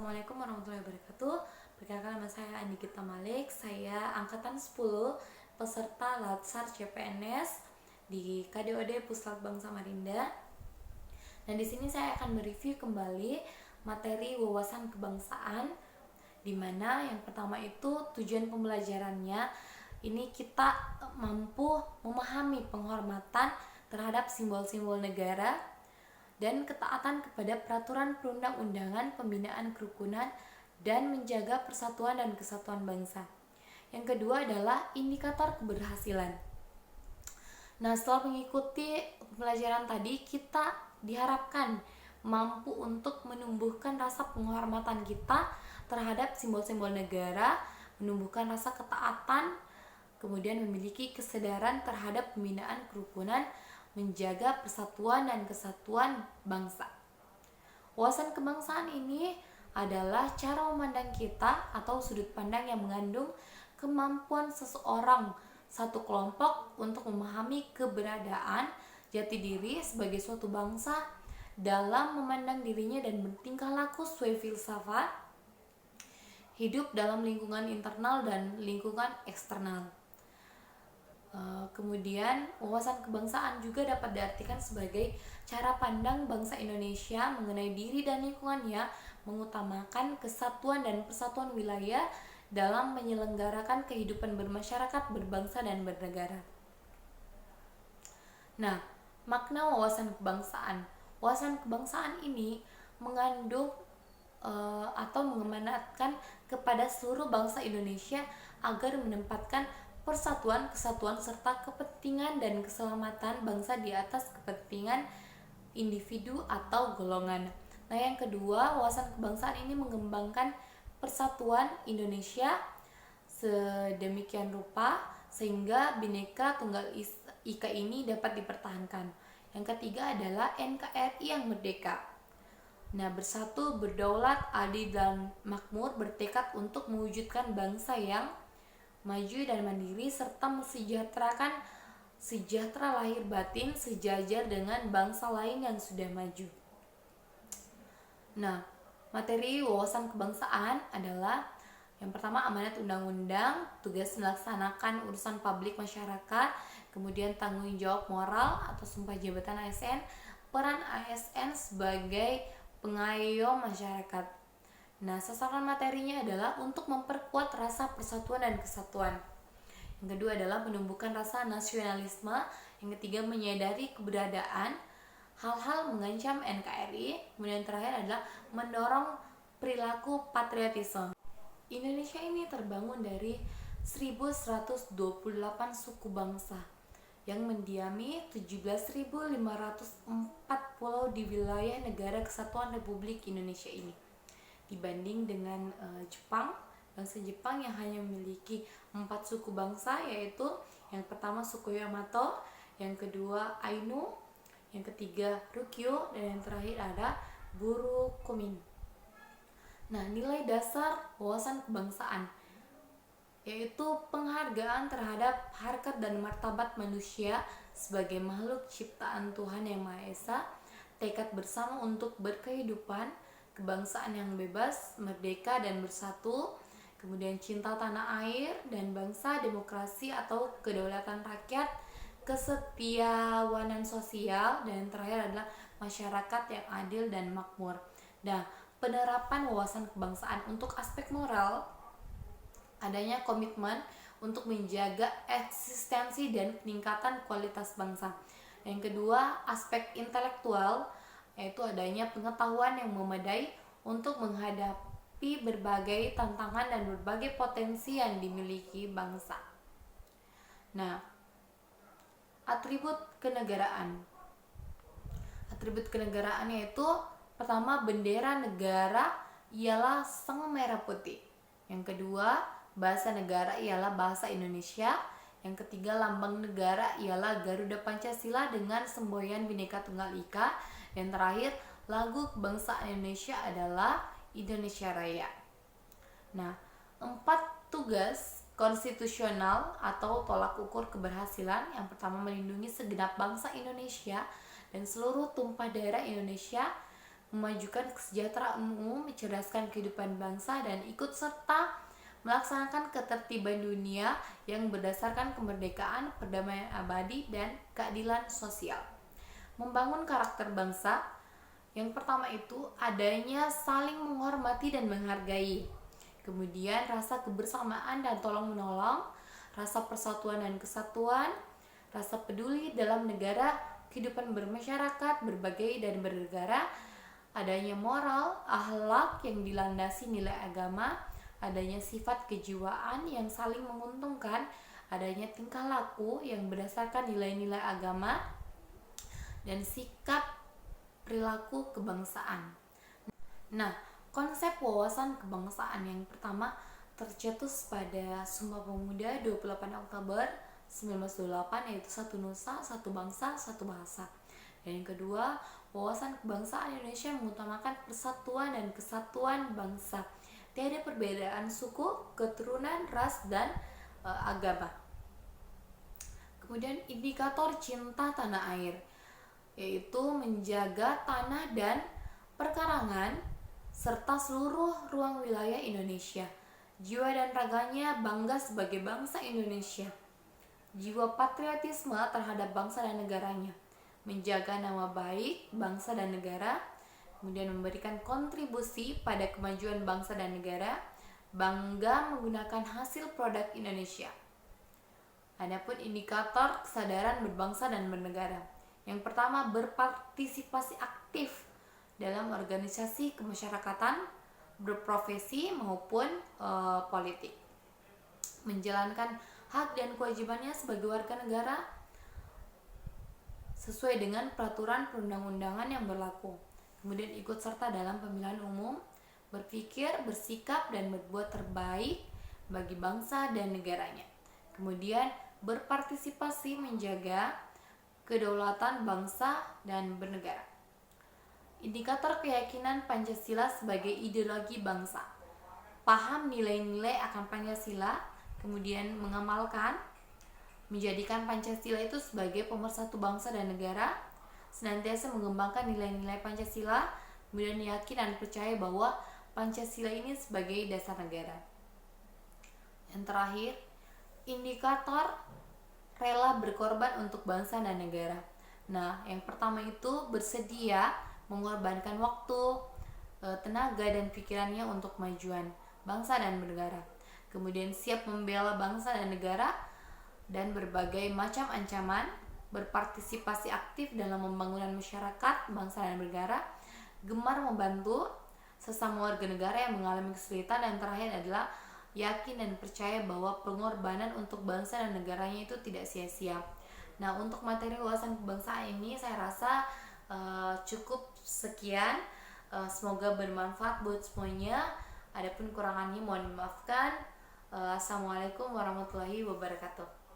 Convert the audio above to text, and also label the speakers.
Speaker 1: Assalamualaikum warahmatullahi wabarakatuh. Perkenalkan, nama saya Andikita Malik. Saya angkatan 10, peserta Latsar CPNS di KDOD Puslatbang Samarinda. Dan di sini saya akan mereview kembali materi wawasan kebangsaan, di mana yang pertama itu tujuan pembelajarannya ini kita mampu memahami penghormatan terhadap simbol-simbol negara dan ketaatan kepada peraturan perundang-undangan pembinaan kerukunan dan menjaga persatuan dan kesatuan bangsa. Yang kedua adalah indikator keberhasilan. Nah, setelah mengikuti pelajaran tadi, kita diharapkan mampu untuk menumbuhkan rasa penghormatan kita terhadap simbol-simbol negara, menumbuhkan rasa ketaatan, kemudian memiliki kesadaran terhadap pembinaan kerukunan, menjaga persatuan dan kesatuan bangsa. Wawasan kebangsaan ini adalah cara memandang kita atau sudut pandang yang mengandung kemampuan seseorang satu kelompok untuk memahami keberadaan jati diri sebagai suatu bangsa dalam memandang dirinya dan bertingkah laku sesuai filsafat hidup dalam lingkungan internal dan lingkungan eksternal. Kemudian wawasan kebangsaan juga dapat diartikan sebagai cara pandang bangsa Indonesia mengenai diri dan lingkungannya, mengutamakan kesatuan dan persatuan wilayah dalam menyelenggarakan kehidupan bermasyarakat, berbangsa, dan bernegara. Nah, makna wawasan kebangsaan. Wawasan kebangsaan ini mengandung atau mengemanatkan kepada seluruh bangsa Indonesia agar menempatkan persatuan, kesatuan, serta kepentingan dan keselamatan bangsa di atas kepentingan individu atau golongan. Nah, yang kedua, wawasan kebangsaan ini mengembangkan persatuan Indonesia sedemikian rupa sehingga Bhinneka Tunggal Ika ini dapat dipertahankan. Yang ketiga adalah NKRI yang merdeka. Nah, bersatu, berdaulat, adil dan makmur, bertekad untuk mewujudkan bangsa yang maju dan mandiri serta mensejahterakan sejahtera lahir batin sejajar dengan bangsa lain yang sudah maju. Nah, materi wawasan kebangsaan adalah yang pertama amanat undang-undang, tugas melaksanakan urusan publik masyarakat, kemudian tanggung jawab moral atau sumpah jabatan ASN, peran ASN sebagai pengayom masyarakat. Nah, sasaran materinya adalah untuk memperkuat rasa persatuan dan kesatuan. Yang kedua adalah menumbuhkan rasa nasionalisme. Yang ketiga, menyadari keberadaan hal-hal mengancam NKRI. Kemudian terakhir adalah mendorong perilaku patriotisme. Indonesia ini terbangun dari 1128 suku bangsa yang mendiami 17.504 pulau di wilayah negara kesatuan Republik Indonesia ini. Dibanding dengan Jepang, bangsa Jepang yang hanya memiliki 4 suku bangsa, yaitu yang pertama suku Yamato, yang kedua Ainu, yang ketiga Ryukyu, dan yang terakhir ada Burukumin. Nah, nilai dasar wawasan kebangsaan yaitu penghargaan terhadap harkat dan martabat manusia sebagai makhluk ciptaan Tuhan Yang Maha Esa, tekad bersama untuk berkehidupan, kebangsaan yang bebas, merdeka dan bersatu, kemudian cinta tanah air dan bangsa, demokrasi atau kedaulatan rakyat, kesetiawanan sosial, dan terakhir adalah masyarakat yang adil dan makmur. Nah, penerapan wawasan kebangsaan untuk aspek moral, adanya komitmen untuk menjaga eksistensi dan peningkatan kualitas bangsa. Yang kedua, aspek intelektual, yaitu adanya pengetahuan yang memadai untuk menghadapi berbagai tantangan dan berbagai potensi yang dimiliki bangsa. Nah, atribut kenegaraan. Atribut kenegaraan yaitu pertama, bendera negara ialah sang merah putih. Yang kedua, bahasa negara ialah bahasa Indonesia. Yang ketiga, lambang negara ialah Garuda Pancasila dengan semboyan Bhinneka Tunggal Ika. Yang terakhir, lagu kebangsaan Indonesia adalah Indonesia Raya. Nah, 4 tugas konstitusional atau tolak ukur keberhasilan. Yang pertama, melindungi segenap bangsa Indonesia dan seluruh tumpah darah Indonesia. memajukan kesejahteraan umum, mencerdaskan kehidupan bangsa, dan ikut serta melaksanakan ketertiban dunia yang berdasarkan kemerdekaan, perdamaian abadi, dan keadilan sosial. Membangun karakter bangsa, yang pertama itu adanya saling menghormati dan menghargai. Kemudian rasa kebersamaan dan tolong menolong, rasa persatuan dan kesatuan, rasa peduli dalam negara, kehidupan bermasyarakat, berbagai dan bernegara, adanya moral, akhlak yang dilandasi nilai agama, adanya sifat kejiwaan yang saling menguntungkan, adanya tingkah laku yang berdasarkan nilai-nilai agama, dan sikap perilaku kebangsaan. Nah, konsep wawasan kebangsaan yang pertama tercetus pada Sumpah Pemuda 28 Oktober 1928, yaitu satu nusa, satu bangsa, satu bahasa. Dan yang kedua, wawasan kebangsaan Indonesia mengutamakan persatuan dan kesatuan bangsa. Tiada perbedaan suku, keturunan, ras, dan agama. Kemudian indikator cinta tanah air, yaitu menjaga tanah dan perkarangan serta seluruh ruang wilayah Indonesia. Jiwa dan raganya bangga sebagai bangsa Indonesia. Jiwa patriotisme terhadap bangsa dan negaranya. Menjaga nama baik bangsa dan negara, kemudian memberikan kontribusi pada kemajuan bangsa dan negara, bangga menggunakan hasil produk Indonesia. Adapun indikator kesadaran berbangsa dan bernegara. Yang pertama, berpartisipasi aktif dalam organisasi kemasyarakatan, berprofesi maupun politik. Menjalankan hak dan kewajibannya sebagai warga negara sesuai dengan peraturan perundang-undangan yang berlaku. Kemudian ikut serta dalam pemilihan umum, berpikir, bersikap, dan berbuat terbaik bagi bangsa dan negaranya. Kemudian berpartisipasi menjaga kedaulatan bangsa dan bernegara. Indikator keyakinan Pancasila sebagai ideologi bangsa. Paham nilai-nilai akan Pancasila, kemudian mengamalkan, menjadikan Pancasila itu sebagai pemersatu bangsa dan negara, senantiasa mengembangkan nilai-nilai Pancasila, kemudian yakin dan percaya bahwa Pancasila ini sebagai dasar negara. Yang terakhir, indikator rela berkorban untuk bangsa dan negara. Nah, yang pertama itu bersedia mengorbankan waktu, tenaga, dan pikirannya untuk kemajuan bangsa dan bernegara. Kemudian siap membela bangsa dan negara dan berbagai macam ancaman, berpartisipasi aktif dalam pembangunan masyarakat, bangsa dan negara, gemar membantu sesama warga negara yang mengalami kesulitan, dan terakhir adalah yakin dan percaya bahwa pengorbanan untuk bangsa dan negaranya itu tidak sia-sia. Nah, untuk materi wawasan kebangsaan ini saya rasa cukup sekian. Semoga bermanfaat buat semuanya. Adapun kurangannya mohon dimaafkan. Assalamualaikum warahmatullahi wabarakatuh.